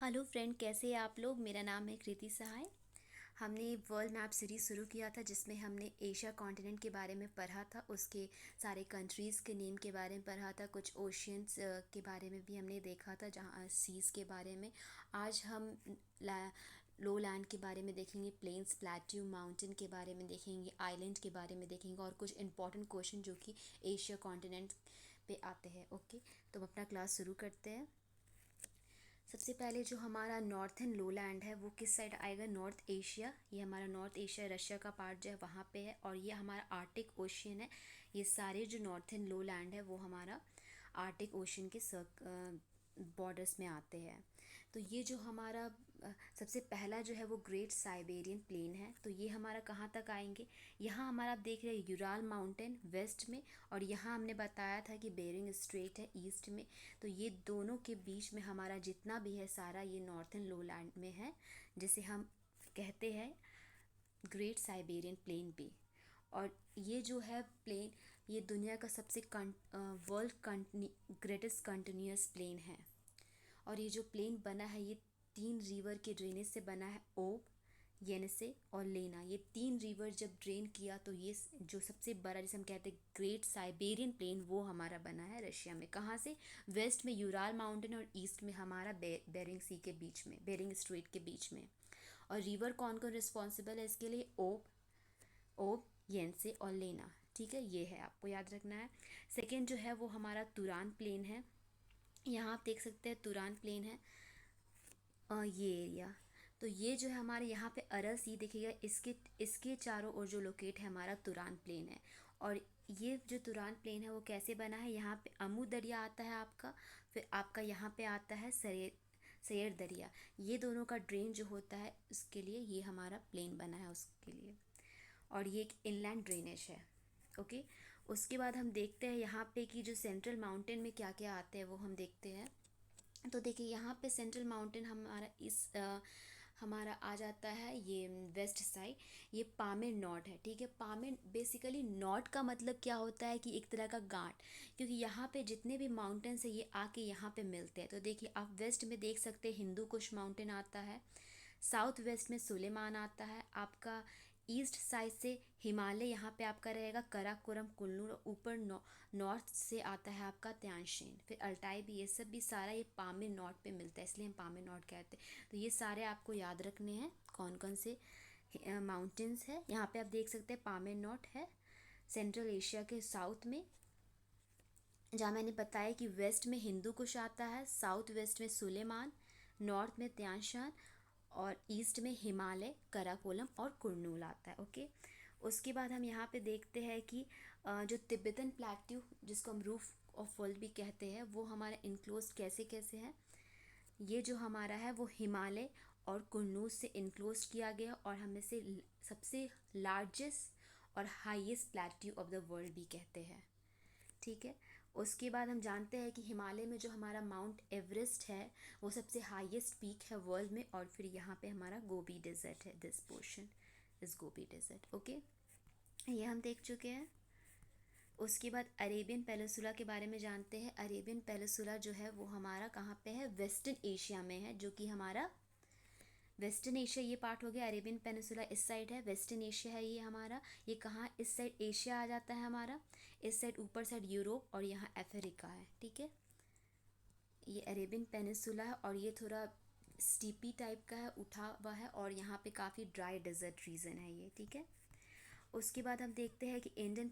Hello friend, कैसे हैं आप लोग। मेरा नाम है कृति सहाय। हमने वर्ल्ड मैप सीरीज़ शुरू किया था जिसमें हमने एशिया कॉन्टिनेंट के बारे में पढ़ा था, उसके सारे कंट्रीज़ के नेम के बारे में पढ़ा था, कुछ ओशियंस के बारे में भी हमने देखा था, जहाँ सीज़ के बारे में। आज हम लो लैंड के बारे में देखेंगे, प्लेन्स, प्लेट्यू, माउंटेन के बारे में देखेंगे, आइलैंड के बारे में देखेंगे और कुछ इंपॉर्टेंट क्वेश्चन जो कि एशिया कॉन्टिनेंट पे आते हैं। ओके, तो हम अपना क्लास शुरू करते हैं। सबसे पहले जो हमारा नॉर्थन लोलैंड है वो किस साइड आएगा? North Asia. ये हमारा नॉर्थ एशिया, रशिया का पार्ट जो है वहाँ पे है, और ये हमारा आर्टिक ओशियन है। ये सारे जो नॉर्थन लोलैंड है वो हमारा आर्टिक ओशियन के बॉर्डर्स में आते हैं। तो ये जो हमारा सबसे पहला जो है वो ग्रेट साइबेरियन प्लेन है। तो ये हमारा कहाँ तक आएंगे? यहाँ हमारा आप देख रहे हैं यूराल माउंटेन वेस्ट में, और यहाँ हमने बताया था कि बेरिंग स्ट्रेट है ईस्ट में। तो ये दोनों के बीच में हमारा जितना भी है सारा ये नॉर्थन लोलैंड में है, जिसे हम कहते हैं ग्रेट साइबेरियन प्लेन भी। और ये जो है प्लेन, ये दुनिया का सबसे वर्ल्ड ग्रेटेस्ट कंटिन्यूस प्लेन है। और ये जो प्लेन बना है ये 3 रिवर के ड्रेनेज से बना है, ओब, येनसे और लेना। ये 3 रिवर जब ड्रेन किया तो ये जो सबसे बड़ा, जिसे हम कहते हैं ग्रेट साइबेरियन प्लेन, वो हमारा बना है रशिया में। कहाँ से? वेस्ट में यूराल माउंटेन और ईस्ट में हमारा बेरिंग सी के बीच में, बेरिंग स्ट्रेट के बीच में। और रिवर कौन कौन रिस्पॉन्सिबल है इसके लिए? ओब, येनसे और लेना। ठीक है, ये है, आपको याद रखना है। सेकेंड जो है वो हमारा तुरान प्लेन है। यहाँ आप देख सकते हैं तुरान प्लेन है, ये एरिया। तो ये जो है हमारे यहाँ पे अरल सी देखिएगा, इसके इसके चारों ओर जो लोकेट है हमारा तुरान प्लेन है। और ये जो तुरान प्लेन है वो कैसे बना है? यहाँ पे अमू दरिया आता है आपका, फिर आपका यहाँ पे आता है सैयर दरिया। ये दोनों का ड्रेन जो होता है उसके लिए ये हमारा प्लेन बना है, उसके लिए। और ये एक इनलैंड ड्रेनेज है। ओके, उसके बाद हम देखते हैं यहाँ पे कि जो सेंट्रल माउंटेन में क्या क्या आते हैं वो हम देखते हैं। तो देखिए यहाँ पे सेंट्रल माउंटेन हमारा हमारा आ जाता है ये वेस्ट साइड। ये पामेर नॉट है। ठीक है, पामेर बेसिकली नॉट का मतलब क्या होता है कि एक तरह का गांठ, क्योंकि यहाँ पे जितने भी माउंटेन्स है ये आके यहाँ पे मिलते हैं। तो देखिए आप वेस्ट में देख सकते हैं हिंदू कुश माउंटेन आता है, साउथ वेस्ट में सुलेमान आता है आपका, ईस्ट साइड से हिमालय यहाँ पे आपका रहेगा, कराकोरम, कुल्लू, ऊपर नॉर्थ से आता है आपका त्यानशेन, फिर अल्टाई भी। ये सब भी सारा ये पामेर नॉट पे मिलता है, इसलिए हम पामेर नॉट कहते हैं। तो ये सारे आपको याद रखने हैं कौन कौन से माउंटेन्स है। यहाँ पे आप देख सकते हैं पामेर नॉट है सेंट्रल एशिया के साउथ में, जहाँ मैंने बताया कि वेस्ट में हिंदू कुश आता है, साउथ वेस्ट में सुलेमान, नॉर्थ में त्यानशान, और ईस्ट में हिमालय, कराकोलम और कुर्नूल आता है। ओके, उसके बाद हम यहाँ पे देखते हैं कि जो तिब्बतन प्लेट्यू, जिसको हम रूफ ऑफ वर्ल्ड भी कहते हैं, वो हमारा इनक्लोज कैसे कैसे है। ये जो हमारा है वो हिमालय और कुर्नूल से इनक्लोज किया गया, और हमें से सबसे लार्जेस्ट और highest plateau of the world भी कहते हैं। ठीक है, उसके बाद हम जानते हैं कि हिमालय में जो हमारा माउंट एवरेस्ट है वो सबसे हाईएस्ट पीक है वर्ल्ड में। और फिर यहाँ पे हमारा गोबी डेजर्ट है, this portion is Gobi desert. Okay, ये हम देख चुके हैं। उसके बाद अरेबियन पेनिनसुला के बारे में जानते हैं। अरेबियन पेनिनसुला जो है वो हमारा कहाँ पे है? वेस्टर्न एशिया में है, जो कि हमारा वेस्टर्न एशिया ये पार्ट हो गया। अरेबियन पेनिनसुला इस साइड है, वेस्टर्न एशिया है ये हमारा। ये कहाँ? इस साइड एशिया आ जाता है हमारा, इस साइड ऊपर साइड यूरोप, और यहाँ अफ्रीका है। ठीक है, ये अरेबियन पेनिनसुला है, और ये थोड़ा स्टीपी टाइप का है, उठा हुआ है, और यहाँ पे काफ़ी ड्राई डेजर्ट रीजन है ये। ठीक है, उसके बाद हम देखते हैं कि इंडियन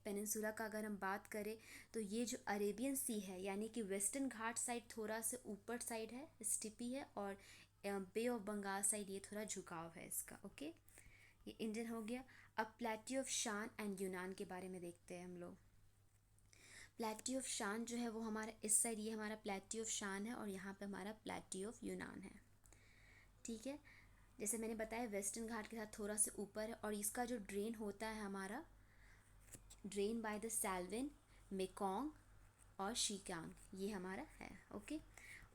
पेनिनसुला का अगर हम बात करें तो ये जो अरेबियन सी है, यानी कि वेस्टर्न घाट साइड थोड़ा सा ऊपर साइड है, स्टिपी है, और बे ऑफ बंगाल साइड ये थोड़ा झुकाव है इसका। ओके, ये इंडियन हो गया। अब प्लेट्यू ऑफ शान एंड यूनान के बारे में देखते हैं हम लोग। प्लेट्यू ऑफ शान जो है वो हमारा इस साइड, ये हमारा प्लेट्यू ऑफ शान है, और यहाँ पे हमारा प्लेट्यू ऑफ यूनान है। ठीक है, जैसे मैंने बताया वेस्टर्न घाट के साथ थोड़ा सा ऊपर है, और इसका जो ड्रेन होता है हमारा, ड्रेन बाय द सैल्विन, मेकोंग और शिकांग, ये हमारा है। ओके,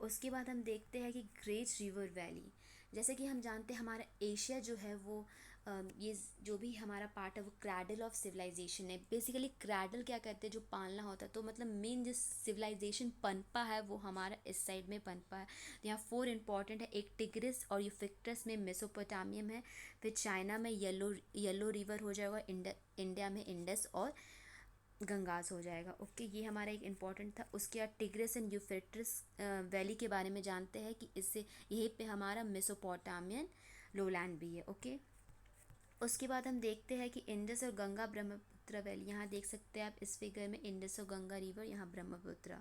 उसके बाद हम देखते हैं कि ग्रेट रिवर वैली। जैसे कि हम जानते हैं हमारा एशिया जो है वो ये जो भी हमारा पार्ट है वो क्रैडल ऑफ सिविलाइजेशन है। बेसिकली क्रैडल क्या कहते हैं, जो पालना होता है। तो मतलब मेन जो सिविलाइजेशन पनपा है वो हमारा इस साइड में पनपा है। तो यहाँ 4 इंपॉर्टेंट है, एक टिग्रिस और यूफ्रेटिस में मेसोपोटामियम है, फिर चाइना में येलो रिवर हो जाएगा, इंडिया में इंडस और गंगास हो जाएगा। ओके, ये हमारा एक इम्पॉर्टेंट था। उसके बाद टिग्रिस एंड यूफ्रेटिस वैली के बारे में जानते हैं कि इससे यहीं पे हमारा मेसोपोटामियन लोलैंड भी है। ओके, उसके बाद हम देखते हैं कि इंडस और गंगा ब्रह्मपुत्र वैली, यहाँ देख सकते हैं आप इस फिगर में इंडस और गंगा रिवर, यहाँ ब्रह्मपुत्र।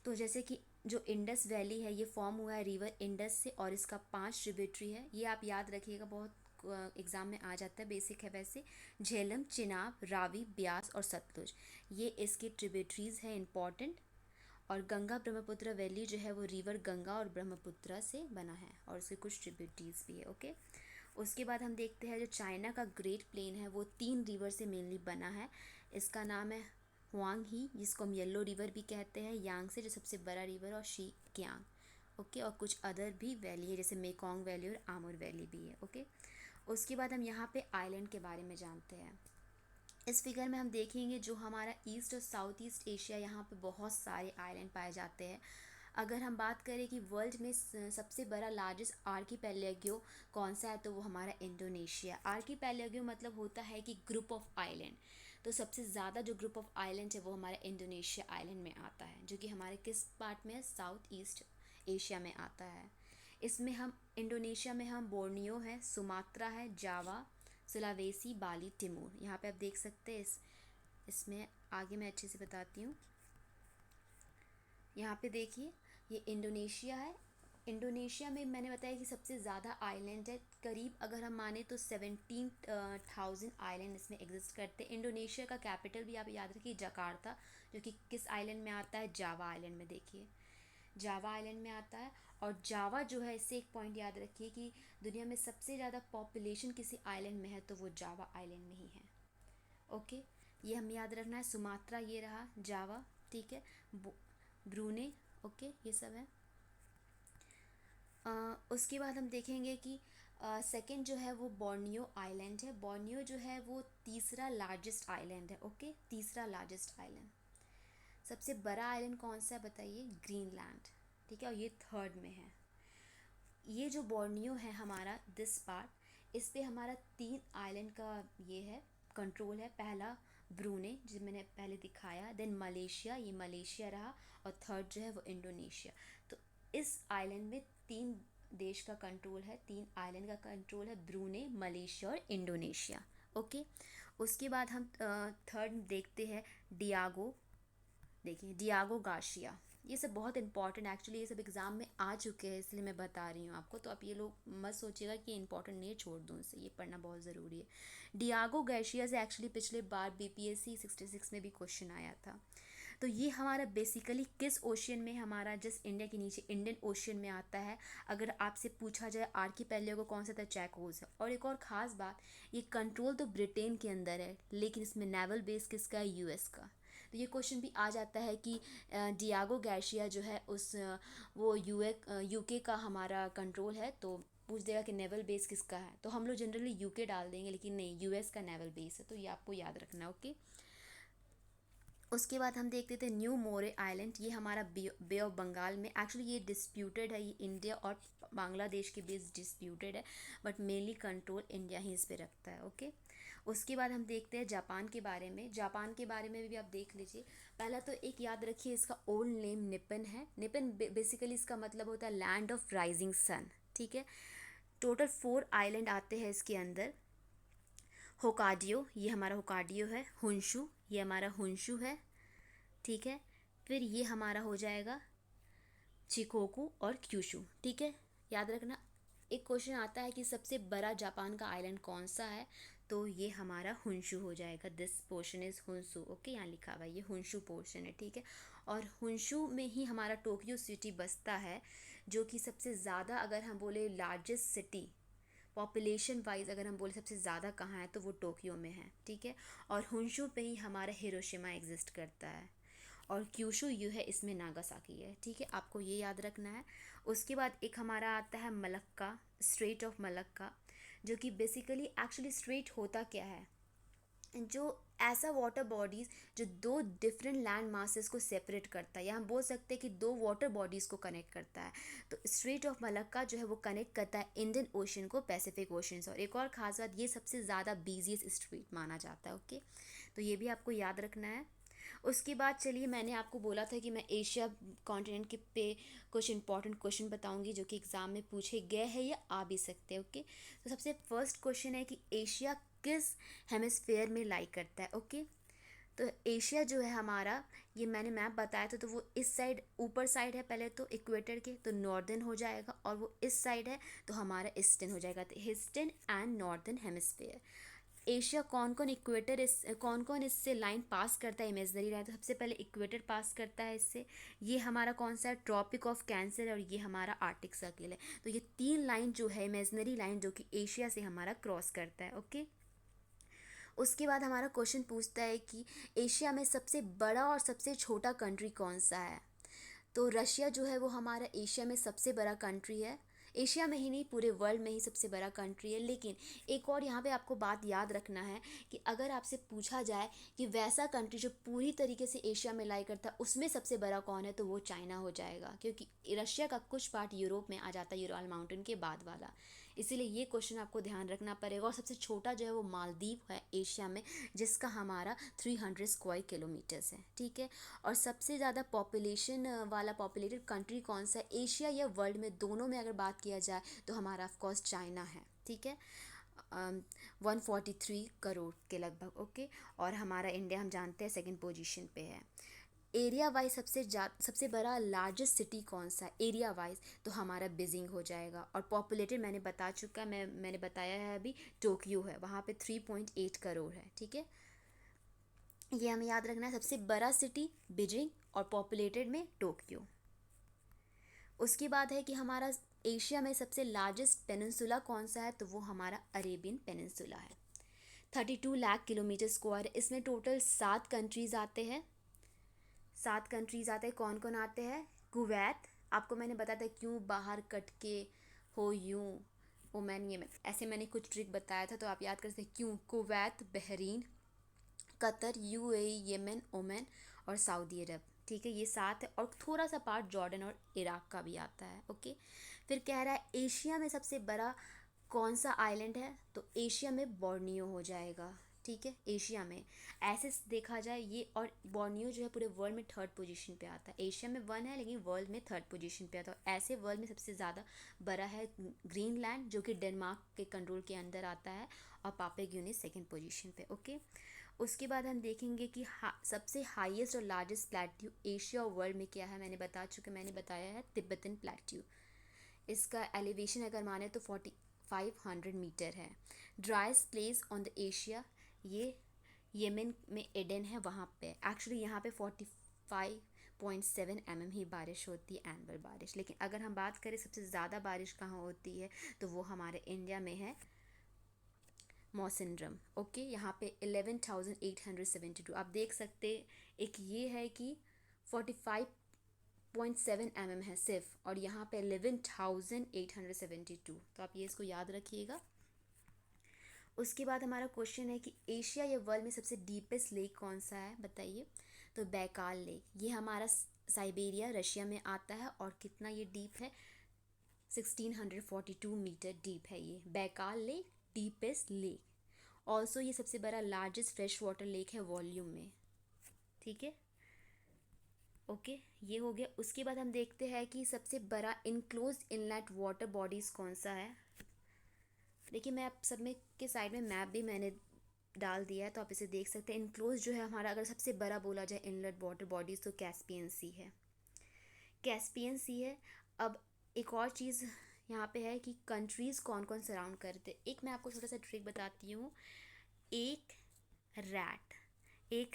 तो जैसे कि जो इंडस वैली है ये फॉर्म हुआ है रिवर इंडस से, और इसका 5 ट्रिब्यूटरी है। ये आप याद रखिएगा, बहुत एग्जाम में आ जाता है, बेसिक है वैसे। झेलम, चिनाब, रावी, ब्यास और सतलुज, ये इसकी ट्रिब्यूटरीज है इंपॉर्टेंट। और गंगा ब्रह्मपुत्र वैली जो है वो रिवर गंगा और ब्रह्मपुत्र से बना है, और उसके कुछ ट्रिब्यूटरीज भी है। ओके, उसके बाद हम देखते हैं जो चाइना का ग्रेट प्लेन है वो 3 रिवर से मेनली बना है। इसका नाम है हुआंग ही, जिसको हम येलो रिवर भी कहते हैं, यांग से जो सबसे बड़ा रिवर, और शी कियांग। ओके, और कुछ अदर भी वैली है जैसे मेकोंग वैली और आमुर वैली भी है। ओके, उसके बाद हम यहाँ पे आइलैंड के बारे में जानते हैं। इस फिगर में हम देखेंगे जो हमारा ईस्ट और साउथ ईस्ट एशिया, यहाँ पे बहुत सारे आइलैंड पाए जाते हैं। अगर हम बात करें कि वर्ल्ड में सबसे बड़ा लार्जेस्ट आर्कीपेलागो कौन सा है, तो वो हमारा इंडोनेशिया। आर्कीपेलागो मतलब होता है कि ग्रुप ऑफ आइलैंड। तो सबसे ज़्यादा जो ग्रुप ऑफ आइलैंड है वो हमारा इंडोनेशिया आइलैंड में आता है, जो कि हमारे किस पार्ट में है, साउथ ईस्ट एशिया में आता है। इसमें हम इंडोनेशिया में हम बोर्नियो है, सुमात्रा है, जावा, सुलावेसी, बाली, तिमोर, यहाँ पे आप देख सकते हैं। इसमें आगे मैं अच्छे से बताती हूँ। यहाँ पे देखिए, ये इंडोनेशिया है। इंडोनेशिया में मैंने बताया कि सबसे ज़्यादा आइलैंड है, करीब अगर हम माने तो 17,000 आइलैंड इसमें एग्जिस्ट करते हैं। इंडोनेशिया का कैपिटल भी आप याद रखिए जकार्ता, जो कि किस आइलैंड में आता है, जावा आइलैंड में। देखिए, जावा आइलैंड में आता है। और जावा जो है, इससे एक पॉइंट याद रखिए कि दुनिया में सबसे ज़्यादा पॉपुलेशन किसी आइलैंड में है तो वो जावा आइलैंड में ही है। ओके, ये हम याद रखना है। सुमात्रा ये रहा, जावा, ठीक है, ब्रूने, ओके, ये सब है। उसके बाद हम देखेंगे कि सेकंड जो है वो बोर्नियो आइलैंड है। बोर्नियो जो है वो तीसरा लार्जेस्ट आइलैंड है। ओके, तीसरा लार्जेस्ट आइलैंड। सबसे बड़ा आइलैंड कौन सा है बताइए, ग्रीनलैंड, ठीक है, और ये थर्ड में है। ये जो बोर्नियो है हमारा, दिस पार्ट, इस पे हमारा 3 आइलैंड का ये है, कंट्रोल है। पहला ब्रूने, जो मैंने पहले दिखाया, देन मलेशिया, ये मलेशिया रहा, और थर्ड जो है वो इंडोनेशिया। तो इस आइलैंड में 3 देश का कंट्रोल है, 3 आइलैंड का कंट्रोल है, ब्रूने, मलेशिया और इंडोनेशिया। ओके, उसके बाद हम थर्ड देखते हैं डियागो। देखिए, डियागो गार्सिया, ये सब बहुत इंपॉर्टेंट, एक्चुअली ये सब एग्जाम में आ चुके हैं, इसलिए मैं बता रही हूँ आपको। तो आप ये लोग मत सोचिएगा कि इंपॉर्टेंट नहीं है, छोड़ दूँ इसे, ये पढ़ना बहुत ज़रूरी है। डियागो गार्सिया से एक्चुअली पिछले बार बीपीएससी 66 में भी क्वेश्चन आया था। तो ये हमारा बेसिकली किस ओशियन में, हमारा जस्ट इंडिया के नीचे इंडियन ओशियन में आता है। अगर आपसे पूछा जाए आर्कीपेलागो कौन सा था, चैकोस है। और एक और ख़ास बात, ये कंट्रोल तो ब्रिटेन के अंदर है, लेकिन इसमें नेवल बेस किसका है, यूएस का। तो ये क्वेश्चन भी आ जाता है कि डियागो गार्सिया जो है वो यूके का हमारा कंट्रोल है, तो पूछ देगा कि नेवल बेस किसका है। तो हम लोग जनरली यूके डाल देंगे, लेकिन नहीं, यूएस का नेवल बेस है, तो ये आपको याद रखना है। ओके, उसके बाद हम देखते थे न्यू मोरे आइलैंड, ये हमारा बे ऑफ बंगाल में। एक्चुअली ये डिस्प्यूटेड है, ये इंडिया और बांग्लादेश के बीच डिस्प्यूटेड है, बट मेनली कंट्रोल इंडिया ही इस पे रखता है। ओके, उसके बाद हम देखते हैं जापान के बारे में। जापान के बारे में भी आप देख लीजिए। पहला तो एक याद रखिए, इसका ओल्ड नेम निपन है। निपन बेसिकली इसका मतलब होता है लैंड ऑफ राइजिंग सन, ठीक है। टोटल 4 आइलैंड आते हैं इसके अंदर। होकाडियो, ये हमारा होकाडियो है। हुंशु, ये हमारा हुंशु है, ठीक है। फिर ये हमारा हो जाएगा चिकोकू और क्यूशू, ठीक है, याद रखना। एक क्वेश्चन आता है कि सबसे बड़ा जापान का आइलैंड कौन सा है, तो ये हमारा हुंशु हो जाएगा। दिस पोर्शन इज हुंशु। ओके, यहाँ लिखा हुआ है ये हुंशु पोर्शन है, ठीक है। और हुंशु में ही हमारा टोक्यो सिटी बसता है, जो कि सबसे ज़्यादा, अगर हम बोले लार्जेस्ट सिटी पॉपुलेशन वाइज, अगर हम बोले सबसे ज़्यादा कहाँ है, तो वो टोक्यो में है, ठीक है। और हुंशु पे ही हमारा हिरोशिमा एग्जिस्ट करता है। और क्यूशू यू है, इसमें नागासाकी है। ठीक है, आपको ये याद रखना है। उसके बाद एक हमारा आता है मलक्का, स्ट्रेट ऑफ मलक्का, जो कि बेसिकली एक्चुअली स्ट्रेट होता क्या है, जो ऐसा वाटर बॉडीज़ जो दो डिफरेंट लैंड मासेस को सेपरेट करता है, या हम बोल सकते हैं कि दो वाटर बॉडीज़ को कनेक्ट करता है। तो स्ट्रेट ऑफ मलक्का जो है वो कनेक्ट करता है इंडियन ओशन को पैसिफिक ओशन से। और एक और खास बात, ये सबसे ज़्यादा बिजीएस्ट स्ट्रेट माना जाता है। ओके, तो ये भी आपको याद रखना है। उसके बाद चलिए, मैंने आपको बोला था कि मैं एशिया कॉन्टिनेंट के पे कुछ इंपॉर्टेंट क्वेश्चन बताऊंगी जो कि एग्ज़ाम में पूछे गए हैं या आ भी सकते हैं। ओके, तो सबसे फर्स्ट क्वेश्चन है कि एशिया किस हेमिस्फेयर में लाई करता है। ओके, तो एशिया जो है हमारा, ये मैंने मैप बताया था, तो वो इस साइड ऊपर साइड है पहले तो इक्वेटर के, तो नॉर्दर्न हो जाएगा, और वो इस साइड है तो हमारा ईस्टर्न हो जाएगा, तो eastern and northern hemisphere. Asia कौन कौन इक्वेटर, इस कौन कौन इससे लाइन पास करता है, इमेजनरी लाइन, तो सबसे पहले इक्वेटर पास करता है इससे। ये हमारा कौन सा है, ट्रॉपिक ऑफ कैंसर, और ये हमारा आर्टिक सर्किल है। तो ये तीन लाइन जो है, इमेजनरी लाइन, जो कि एशिया से हमारा क्रॉस करता है। ओके, उसके बाद हमारा क्वेश्चन पूछता है कि एशिया में सबसे बड़ा और सबसे छोटा कंट्री कौन सा है। तो रशिया जो है वो हमारा एशिया में सबसे बड़ा कंट्री है। एशिया में ही नहीं, पूरे वर्ल्ड में ही सबसे बड़ा कंट्री है। लेकिन एक और यहाँ पे आपको बात याद रखना है कि अगर आपसे पूछा जाए कि वैसा कंट्री जो पूरी तरीके से एशिया में लाई करता है उसमें सबसे बड़ा कौन है, तो वो चाइना हो जाएगा, क्योंकि रशिया का कुछ पार्ट यूरोप में आ जाता है, यूराल माउंटेन के बाद वाला। इसीलिए ये क्वेश्चन आपको ध्यान रखना पड़ेगा। और सबसे छोटा जो है वो मालदीव है एशिया में, जिसका हमारा 300 स्क्वायर किलोमीटर्स है। ठीक है, और सबसे ज़्यादा पॉपुलेशन वाला पॉपुलेटेड कंट्री कौन सा है, एशिया या वर्ल्ड में, दोनों में अगर बात किया जाए तो हमारा ऑफकोर्स चाइना है। ठीक है, 143 करोड़ के लगभग। ओके, और हमारा इंडिया हम जानते हैं सेकंड पोजीशन पे है। एरिया वाइज सबसे बड़ा लार्जेस्ट सिटी कौन सा है एरिया वाइज, तो हमारा बीजिंग हो जाएगा। और पॉपुलेटेड मैंने बता चुका, मैंने बताया है अभी, टोक्यो है, वहाँ पे 3.8 करोड़ है। ठीक है, ये हमें याद रखना है, सबसे बड़ा सिटी बीजिंग और पॉपुलेटेड में टोक्यो। उसके बाद है कि हमारा एशिया में सबसे लार्जेस्ट पेनिनसुला कौन सा है, तो वो हमारा अरेबियन पेनिनसुला है। 32 लाख किलोमीटर स्क्वायर, इसमें टोटल 7 कंट्रीज़ आते हैं। 7 कंट्रीज़ आते हैं, कौन कौन आते हैं, कुवैत, आपको मैंने बताया था क्यों बाहर कट के हो यूं, ओमान, ये ऐसे मैंने कुछ ट्रिक बताया था, तो आप याद कर सकते हैं क्यों, Kuwait, Bahrain, Qatar, UAE, Yemen, Oman और सऊदी अरब। ठीक है, ये 7 है, और थोड़ा सा पार्ट जॉर्डन और इराक का भी आता है। ओके, फिर कह रहा है एशिया में सबसे बड़ा कौन सा आइलैंड है, तो एशिया में बोर्नियो हो जाएगा। ठीक है, एशिया में ऐसे देखा जाए ये, और बोर्नियो जो है पूरे वर्ल्ड में 3rd पोजीशन पे आता है। एशिया में 1 है लेकिन वर्ल्ड में 3rd पोजीशन पे आता है। ऐसे वर्ल्ड में सबसे ज़्यादा बड़ा है ग्रीनलैंड, जो कि डेनमार्क के कंट्रोल के अंदर आता है, और Papua New Guinea 2nd position पे। ओके, उसके बाद हम देखेंगे कि सबसे हाईएस्ट और लार्जेस्ट प्लेट्यू एशिया और वर्ल्ड में क्या है, मैंने बताया है तिब्बतन प्लेट्यू। इसका एलिवेशन अगर माने तो 4500 मीटर है। Driest place on the Asia, ये येमेन में एडन है, वहाँ पे एक्चुअली यहाँ पे 45.7 mm ही बारिश होती है, एनुअल बारिश। लेकिन अगर हम बात करें सबसे ज़्यादा बारिश कहाँ होती है, तो वो हमारे इंडिया में है, मौसिनरम। ओके, यहाँ पे 11,872, आप देख सकते एक ये है कि 45.7 mm है सिर्फ, और यहाँ पे 11,872, तो आप ये इसको याद रखिएगा। उसके बाद हमारा क्वेश्चन है कि एशिया या वर्ल्ड में सबसे डीपेस्ट लेक कौन सा है, बताइए। तो बैकाल लेक, ये हमारा साइबेरिया रशिया में आता है, और कितना ये डीप है, 1642 मीटर डीप है ये Baikal lake, deepest lake. Also ये सबसे बड़ा लार्जेस्ट फ्रेश वाटर लेक है वॉल्यूम में। ठीक है, ओके, ये हो गया। उसके बाद हम देखते हैं कि सबसे बड़ा इनक्लोज इनलेट वाटर बॉडीज़ कौन सा है। देखिए, मैं आप सब में के साइड में मैप भी मैंने डाल दिया है, तो आप इसे देख सकते हैं। इनक्लोज जो है हमारा, अगर सबसे बड़ा बोला जाए इनलेट वाटर बॉडीज़, तो कैस्पियन सी है, कैस्पियन सी है। अब एक और चीज़ यहाँ पे है कि कंट्रीज़ कौन कौन सराउंड करते। एक मैं आपको छोटा सा ट्रिक बताती हूँ। एक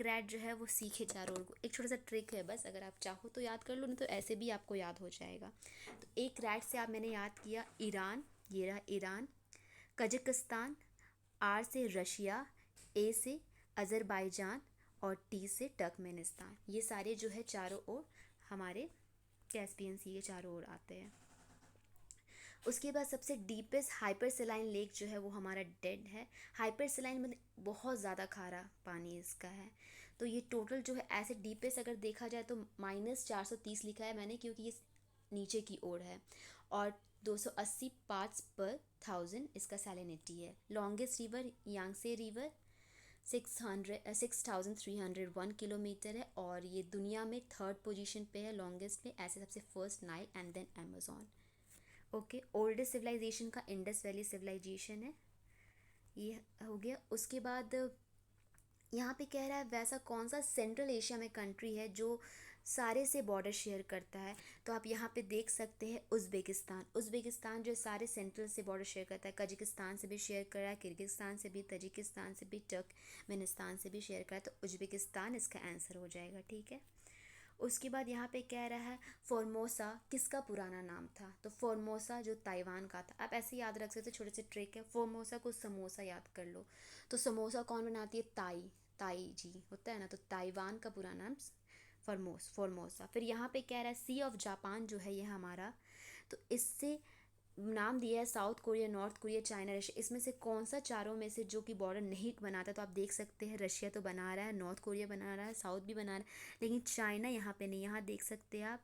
रैट जो है वो सीखे चारों ओर को, एक छोटा सा ट्रिक है, बस अगर आप चाहो तो याद कर लो, नहीं तो ऐसे भी आपको याद हो जाएगा। तो एक रैट से आप, मैंने याद किया ईरान, ये रहा ईरान, कजाकिस्तान, आर से रशिया, ए से अज़रबैजान, और टी से टर्कमेनिस्तान। ये सारे जो है चारों ओर हमारे कैस्पियन सी के चारों ओर आते हैं। उसके बाद सबसे डीपेस्ट हाइपरसेलाइन लेक जो है वो हमारा डेड है। हाइपरसेलाइन मतलब बहुत ज़्यादा खारा पानी इसका है। तो ये टोटल जो है ऐसे डीपेस्ट अगर देखा जाए तो -430 लिखा है मैंने, क्योंकि ये नीचे की ओर है। और 280 पार्ट्स पर 1000 इसका सैलिनिटी है। लॉन्गेस्ट रिवर यांगसे रिवर 6301 किलोमीटर है, और ये दुनिया में थर्ड पोजीशन पे है लॉन्गेस्ट पे। ऐसे सबसे first Nile and then Amazon. Okay, oldest civilization का इंडस वैली सिविलाइजेशन है, ये हो गया। उसके बाद यहाँ पे कह रहा है वैसा कौन सा सेंट्रल एशिया में कंट्री है जो सारे से बॉर्डर शेयर करता है। तो आप यहाँ पे देख सकते हैं उज़्बेकिस्तान। उज़्बेकिस्तान जो सारे सेंट्रल से बॉर्डर शेयर करता है, कजाकिस्तान से भी शेयर कर रहा है, किर्गिस्तान से भी, तजिकिस्तान से भी, टर्कमेनिस्तान से भी शेयर कर रहा है। तो उज़्बेकिस्तान इसका आंसर हो जाएगा, ठीक है। उसके बाद यहाँ पे कह रहा है फॉर्मोसा किसका पुराना नाम था। तो फॉर्मोसा जो ताइवान का था। आप ऐसे याद रख सकते हो, छोटे से ट्रिक है। फॉर्मोसा को समोसा याद कर लो। तो समोसा कौन बनाती है? ताई जी होता है ना। तो ताइवान का पूरा नाम फॉर्मोसा। फिर यहाँ पे कह रहा है सी ऑफ जापान जो है ये हमारा, तो इससे नाम दिया है south Korea, north Korea, China, Russia. इसमें से कौन सा चारों में से जो कि बॉर्डर नहीं बनाता? तो आप देख सकते हैं रशिया तो बना रहा है, नॉर्थ कोरिया बना रहा है, साउथ भी बना रहा है, लेकिन चाइना यहाँ पे नहीं। यहाँ देख सकते हैं आप,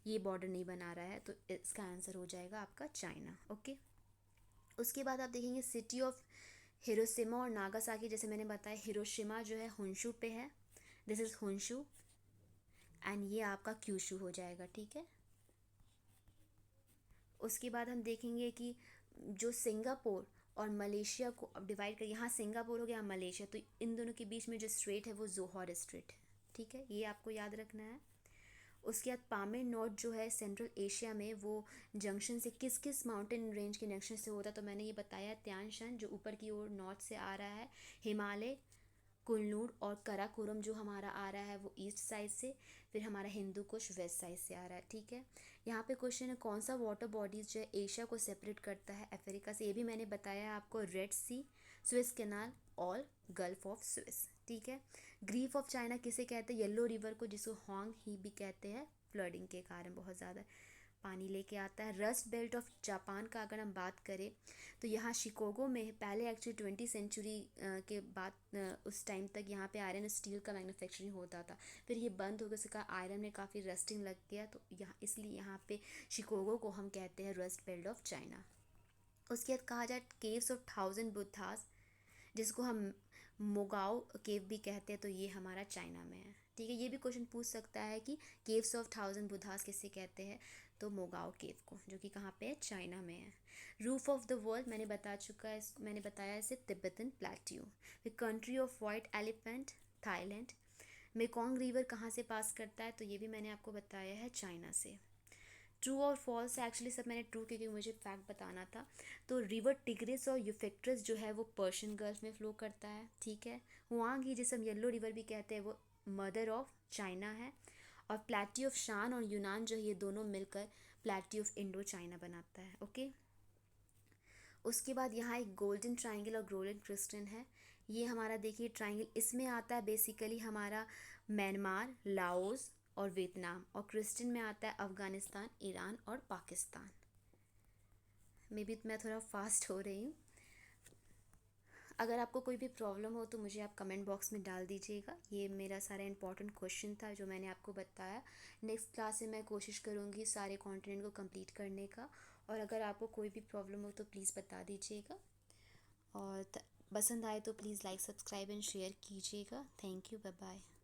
ये बॉर्डर नहीं बना रहा है। तो इसका आंसर हो जाएगा आपका चाइना। ओके, उसके बाद आप देखेंगे सिटी ऑफ हिरोशिमा और नागासाकी। जैसे मैंने बताया हिरोशिमा जो है होंशु पे है, दिस इज़ होंशु, एंड ये आपका क्यूशु हो जाएगा, ठीक है। उसके बाद हम देखेंगे कि जो सिंगापुर और मलेशिया को अब डिवाइड कर, यहाँ सिंगापुर हो गया, मलेशिया, तो इन दोनों के बीच में जो स्ट्रेट है वो जोहर स्ट्रेट है, ठीक है। ये आपको याद रखना है। उसके बाद पामीर नोट जो है सेंट्रल एशिया में, वो जंक्शन से किस किस माउंटेन रेंज के जंक्शन से होता है? तो मैंने ये बताया त्यान शान जो ऊपर की ओर नॉर्थ से आ रहा है, हिमालय, कुल्लूर और कराकोरम जो हमारा आ रहा है वो ईस्ट साइड से, फिर हमारा हिंदू कुश वेस्ट साइड से आ रहा है, ठीक है। यहाँ पे क्वेश्चन है कौन सा वाटर बॉडीज जो है एशिया को सेपरेट करता है अफ्रीका से? ये भी मैंने बताया आपको, रेड सी, स्विस कैनाल और गल्फ ऑफ स्विस, ठीक है। ग्रीफ ऑफ चाइना किसे कहते हैं? येलो रिवर को, जिसको होंग ही भी कहते हैं, फ्लडिंग के कारण बहुत ज़्यादा पानी लेके आता है। रस्ट बेल्ट ऑफ जापान का अगर हम बात करें तो यहाँ शिकागो में पहले एक्चुअली 20वीं सेंचुरी के बाद उस टाइम तक यहाँ पे आयरन स्टील का मैन्युफैक्चरिंग होता था। फिर ये बंद हो गया, उसका आयरन में काफ़ी रस्टिंग लग गया, तो यहाँ इसलिए यहाँ पे शिकागो को हम कहते हैं रस्ट बेल्ट ऑफ चाइना। उसके बाद कहा जाए केव्स ऑफ 1000 बुद्धास, जिसको हम मोगाओ केव भी कहते हैं, तो ये हमारा चाइना में है, ठीक है। ये भी क्वेश्चन पूछ सकता है कि केव्स ऑफ 1000 बुद्धास किसे कहते हैं? तो मोगाओ केव को, जो कि कहाँ पे है? चाइना में है। रूफ ऑफ द वर्ल्ड मैंने बता चुका है, मैंने बताया इसे तिब्बतन प्लेट्यू। फिर country of white elephant Thailand. Mekong river कहाँ से पास करता है? तो ये भी मैंने आपको बताया है, चाइना से। ट्रू और फॉल्स है, एक्चुअली सब मैंने ट्रू क्योंकि मुझे फैक्ट बताना था। तो रिवर टिग्रिस और यूफेक्ट्रिस जो है वो पर्शियन गल्फ में फ्लो करता है, ठीक है। हुआंग ही, जिसे हम येलो रिवर भी कहते हैं, वो मदर ऑफ चाइना है। और प्लेट्यू ऑफ शान और यूनान जो है ये दोनों मिलकर प्लेट्यू ऑफ इंडो चाइना बनाता है, ओके। उसके बाद यहाँ एक गोल्डन ट्राइंगल और गोल्डन क्रिस्टल है। ये हमारा देखिए ट्राइंगल, इसमें आता है बेसिकली हमारा म्यांमार, लाओस और वियतनाम, और क्रिस्टल में आता है अफ़गानिस्तान, ईरान और पाकिस्तान। मे बी मैं थोड़ा फास्ट हो रही हूँ। अगर आपको कोई भी प्रॉब्लम हो तो मुझे आप कमेंट बॉक्स में डाल दीजिएगा। ये मेरा सारा इंपॉर्टेंट क्वेश्चन था जो मैंने आपको बताया। नेक्स्ट क्लास में मैं कोशिश करूँगी सारे कॉन्टिनेंट को कंप्लीट करने का, और अगर आपको कोई भी प्रॉब्लम हो तो प्लीज़ बता दीजिएगा, और पसंद आए तो please like, subscribe and share कीजिएगा। Thank you, bye bye.